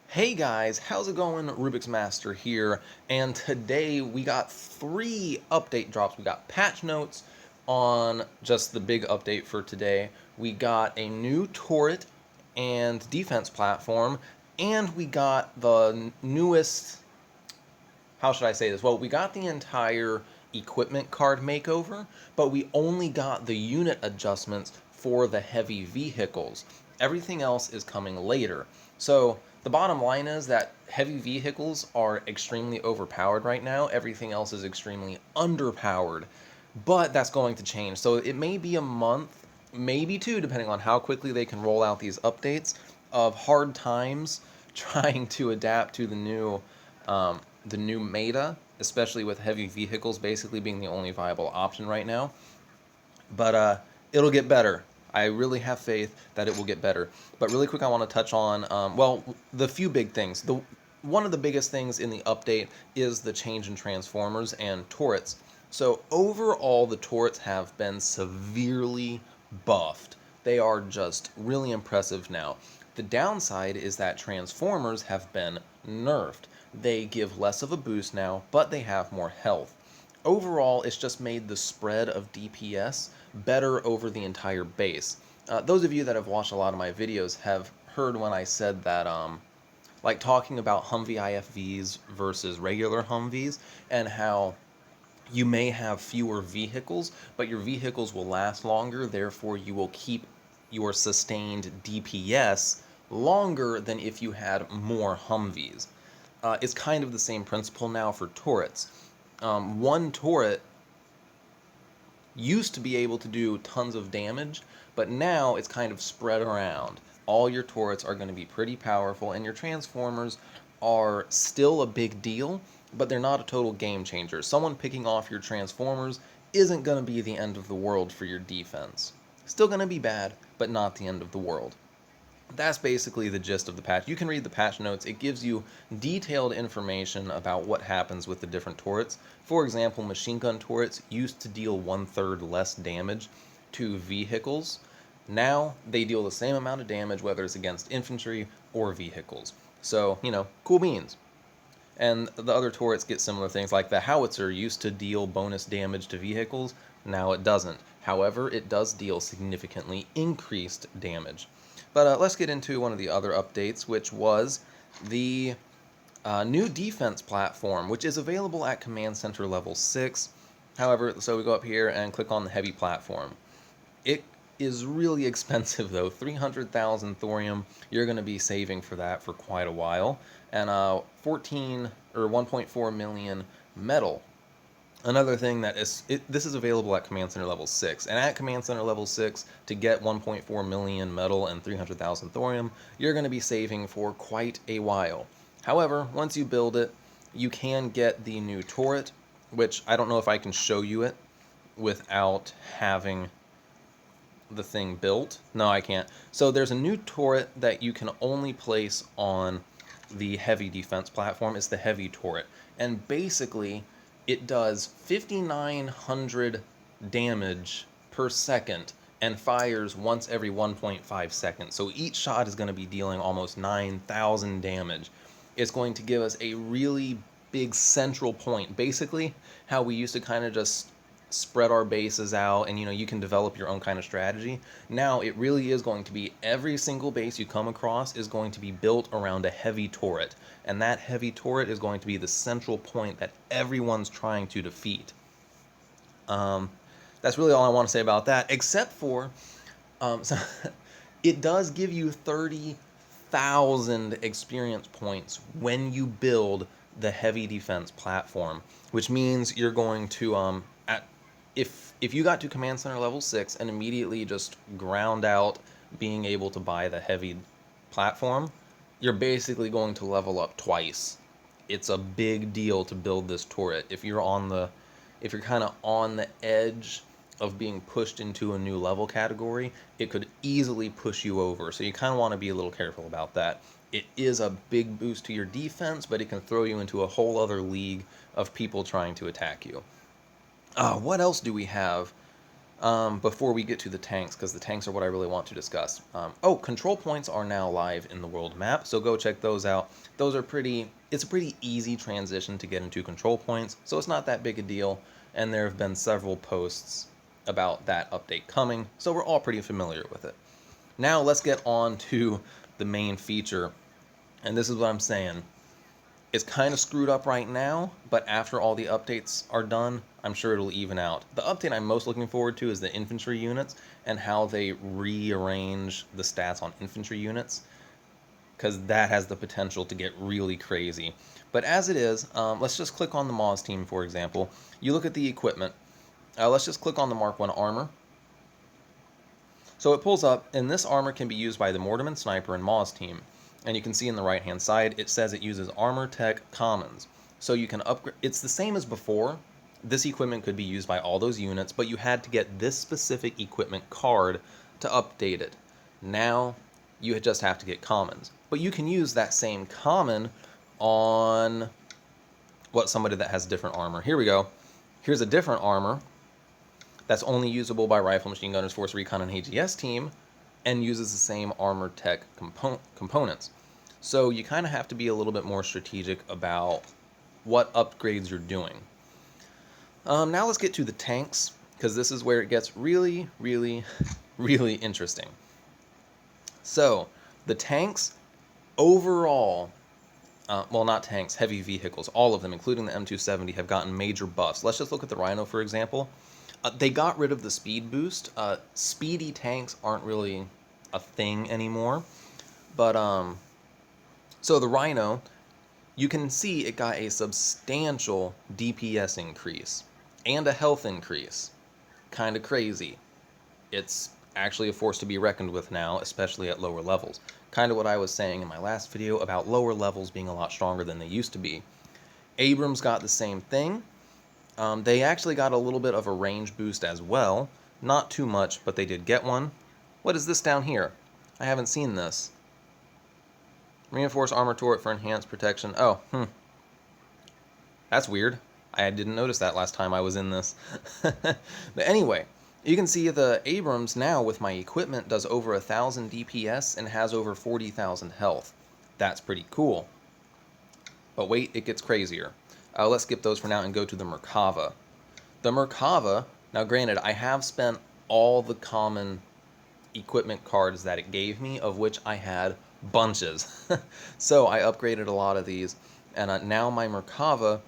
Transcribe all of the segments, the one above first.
Hey guys, how's it going? Rubik's Master here, and today we got three update drops. We got patch notes on just the big update for today. We got a new turret and defense platform, and we got the newest, how should I say this? Well, we got the entire equipment card makeover, but we only got the unit adjustments for the heavy vehicles. Everything else is coming later. So the bottom line is that heavy vehicles are extremely overpowered right now. Everything else is extremely underpowered, but that's going to change. So it may be a month, maybe two, depending on how quickly they can roll out these updates, of hard times trying to adapt to the new meta, especially with heavy vehicles basically being the only viable option right now. But it'll get better. I really have faith that it will get better. But really quick, I want to touch on well, the few big things. The one of the biggest things in the update is the change in transformers and turrets. So overall, the turrets have been severely buffed. They are just really impressive now. The downside is that transformers have been nerfed. They give less of a boost now, but they have more health. Overall, it's just made the spread of DPS better over the entire base. Those of you that have watched a lot of my videos have heard when I said that, like talking about Humvee IFVs versus regular Humvees, and how you may have fewer vehicles, but your vehicles will last longer, therefore you will keep your sustained DPS longer than if you had more Humvees. It's kind of the same principle now for turrets. One turret used to be able to do tons of damage, but now it's kind of spread around. All your turrets are going to be pretty powerful, and your transformers are still a big deal, but they're not a total game changer. Someone picking off your transformers isn't going to be the end of the world for your defense. Still going to be bad, but not the end of the world. That's basically the gist of the patch. You can read the patch notes. It gives you detailed information about what happens with the different turrets. For example, machine gun turrets used to deal 1/3 less damage to vehicles. Now they deal the same amount of damage whether it's against infantry or vehicles. So, cool beans. And the other turrets get similar things, like the howitzer used to deal bonus damage to vehicles, now it doesn't. However, it does deal significantly increased damage. But let's get into one of the other updates, which was the new defense platform, which is available at Command Center level 6. However, so we go up here and click on the heavy platform. It is really expensive though. 300,000 thorium. You're going to be saving for that for quite a while. And 14 or 1.4 million metal. Another thing that this is available at Command Center level 6. And at Command Center level 6, to get 1.4 million metal and 300,000 thorium, you're going to be saving for quite a while. However, once you build it, you can get the new turret, which I don't know if I can show you it without having the thing built. No, I can't. So there's a new turret that you can only place on the heavy defense platform. It's the heavy turret. And basically, it does 5,900 damage per second and fires once every 1.5 seconds. So each shot is going to be dealing almost 9,000 damage. It's going to give us a really big central point. Basically, how we used to kind of just spread our bases out, and you can develop your own kind of strategy. Now it really is going to be every single base you come across is going to be built around a heavy turret, and that heavy turret is going to be the central point that everyone's trying to defeat. That's really all I want to say about that, except for so it does give you 30,000 experience points when you build the heavy defense platform, which means you're going to if you got to Command Center level 6 and immediately just ground out being able to buy the heavy platform, you're basically going to level up twice. It's a big deal to build this turret. If you're kind of on the edge of being pushed into a new level category, it could easily push you over. So you kind of want to be a little careful about that. It is a big boost to your defense, but it can throw you into a whole other league of people trying to attack you. What else do we have? before we get to the tanks, because the tanks are what I really want to discuss. Oh, control points are now live in the world map, so go check those out. Those are it's a pretty easy transition to get into control points, so it's not that big a deal, and there have been several posts about that update coming, so we're all pretty familiar with it. Now let's get on to the main feature, and this is what I'm saying. It's kind of screwed up right now, but after all the updates are done, I'm sure it'll even out. The update I'm most looking forward to is the infantry units and how they rearrange the stats on infantry units, because that has the potential to get really crazy. But as it is, let's just click on the Moz team, for example. You look at the equipment. Let's just click on the Mark 1 armor. So it pulls up, and this armor can be used by the Mortarman, Sniper, and Moz team. And you can see in the right hand side, it says it uses Armor Tech Commons. So you can upgrade, it's the same as before. This equipment could be used by all those units, but you had to get this specific equipment card to update it. Now, you just have to get commons. But you can use that same common on somebody that has different armor. Here we go. Here's a different armor that's only usable by Rifle, Machine Gunners, Force Recon, and AGS team, and uses the same armor tech components. So you kind of have to be a little bit more strategic about what upgrades you're doing. Now let's get to the tanks, because this is where it gets really, really, really interesting. So the tanks overall, well, not tanks, heavy vehicles, all of them, including the M270, have gotten major buffs. Let's just look at the Rhino, for example. They got rid of the speed boost. Speedy tanks aren't really a thing anymore. But, so the Rhino, you can see it got a substantial DPS increase and a health increase. Kind of crazy. It's actually a force to be reckoned with now, especially at lower levels. Kind of what I was saying in my last video about lower levels being a lot stronger than they used to be. Abrams got the same thing. They actually got a little bit of a range boost as well. Not too much, but they did get one. What is this down here? I haven't seen this. Reinforced armor turret for enhanced protection. Oh, that's weird. I didn't notice that last time I was in this. But anyway, you can see the Abrams now with my equipment does over 1,000 DPS and has over 40,000 health. That's pretty cool. But wait, it gets crazier. Let's skip those for now and go to the Merkava. The Merkava, now granted, I have spent all the common equipment cards that it gave me, of which I had bunches. So I upgraded a lot of these, and now my Merkava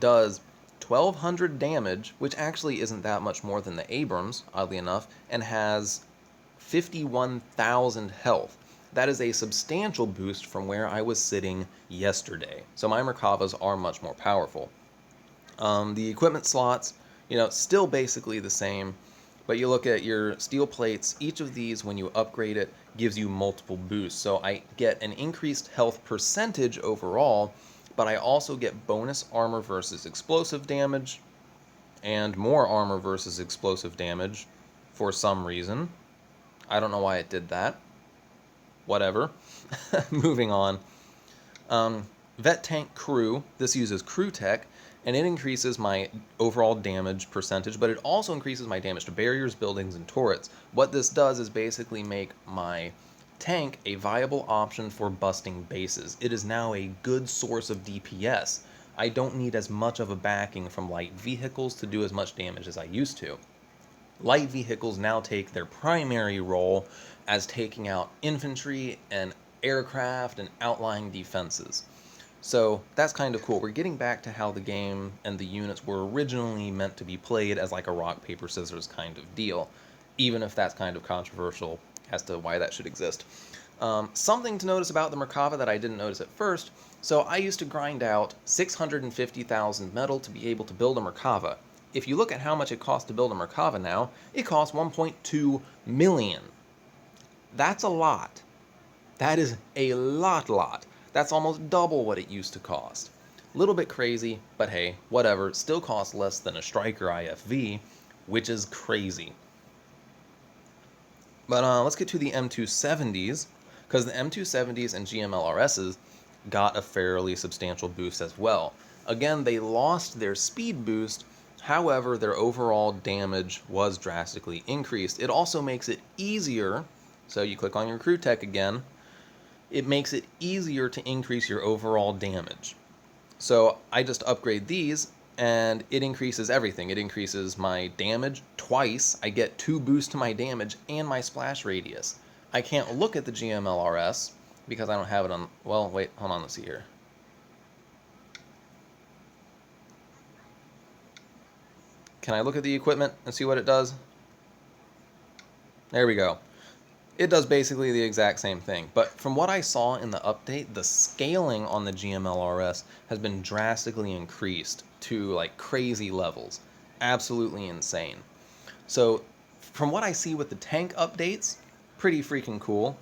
does 1,200 damage, which actually isn't that much more than the Abrams, oddly enough, and has 51,000 health. That is a substantial boost from where I was sitting yesterday. So my Merkavas are much more powerful. The equipment slots, still basically the same, but you look at your steel plates, each of these, when you upgrade it, gives you multiple boosts. So I get an increased health percentage overall, but I also get bonus armor versus explosive damage, and more armor versus explosive damage for some reason. I don't know why it did that. Whatever. Moving on. Vet Tank Crew. This uses Crew Tech, and it increases my overall damage percentage, but it also increases my damage to barriers, buildings, and turrets. What this does is basically make my tank a viable option for busting bases. It is now a good source of DPS. I don't need as much of a backing from light vehicles to do as much damage as I used to. Light vehicles now take their primary role as taking out infantry and aircraft and outlying defenses. So that's kind of cool. We're getting back to how the game and the units were originally meant to be played, as like a rock, paper, scissors kind of deal, even if that's kind of controversial as to why that should exist. Something to notice about the Merkava that I didn't notice at first. So I used to grind out 650,000 metal to be able to build a Merkava. If you look at how much it costs to build a Merkava now, it costs 1.2 million. That's a lot. That is a lot. That's almost double what it used to cost. A little bit crazy, but hey, whatever. It still costs less than a Striker IFV, which is crazy. But let's get to the M270s, because the M270s and GMLRSs got a fairly substantial boost as well. Again, they lost their speed boost, However, their overall damage was drastically increased. It also makes it easier, so you click on your crew tech again, it makes it easier to increase your overall damage. So I just upgrade these and it increases everything. It increases my damage twice. I get 2 boosts to my damage and my splash radius. I can't look at the GMLRS because I don't have it on. Well, wait, hold on, let's see here. Can I look at the equipment and see what it does? There we go. It does basically the exact same thing, but from what I saw in the update, the scaling on the GMLRS has been drastically increased to like crazy levels. Absolutely insane. So from what I see with the tank updates, pretty freaking cool.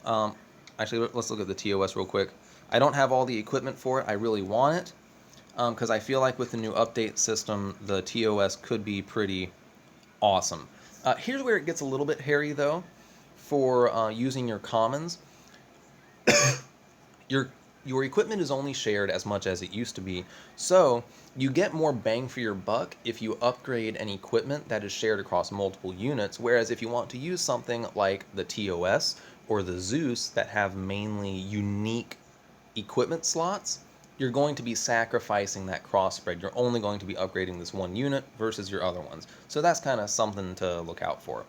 Actually, let's look at the TOS real quick. I don't have all the equipment for it. I really want it because I feel like with the new update system, the TOS could be pretty awesome. Here's where it gets a little bit hairy though. For using your commons, your equipment is only shared as much as it used to be, so you get more bang for your buck if you upgrade an equipment that is shared across multiple units, whereas if you want to use something like the TOS or the Zeus that have mainly unique equipment slots, you're going to be sacrificing that cross spread. You're only going to be upgrading this one unit versus your other ones. So that's kind of something to look out for.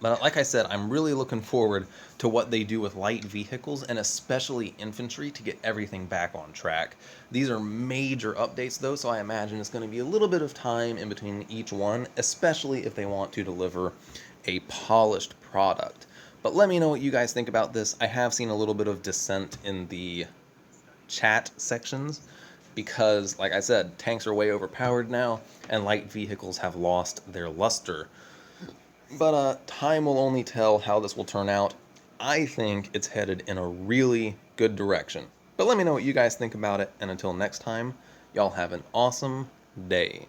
But like I said, I'm really looking forward to what they do with light vehicles and especially infantry to get everything back on track. These are major updates though, so I imagine it's going to be a little bit of time in between each one, especially if they want to deliver a polished product. But let me know what you guys think about this. I have seen a little bit of dissent in the chat sections because, like I said, tanks are way overpowered now and light vehicles have lost their luster. But time will only tell how this will turn out. I think it's headed in a really good direction. But let me know what you guys think about it, and until next time, y'all have an awesome day.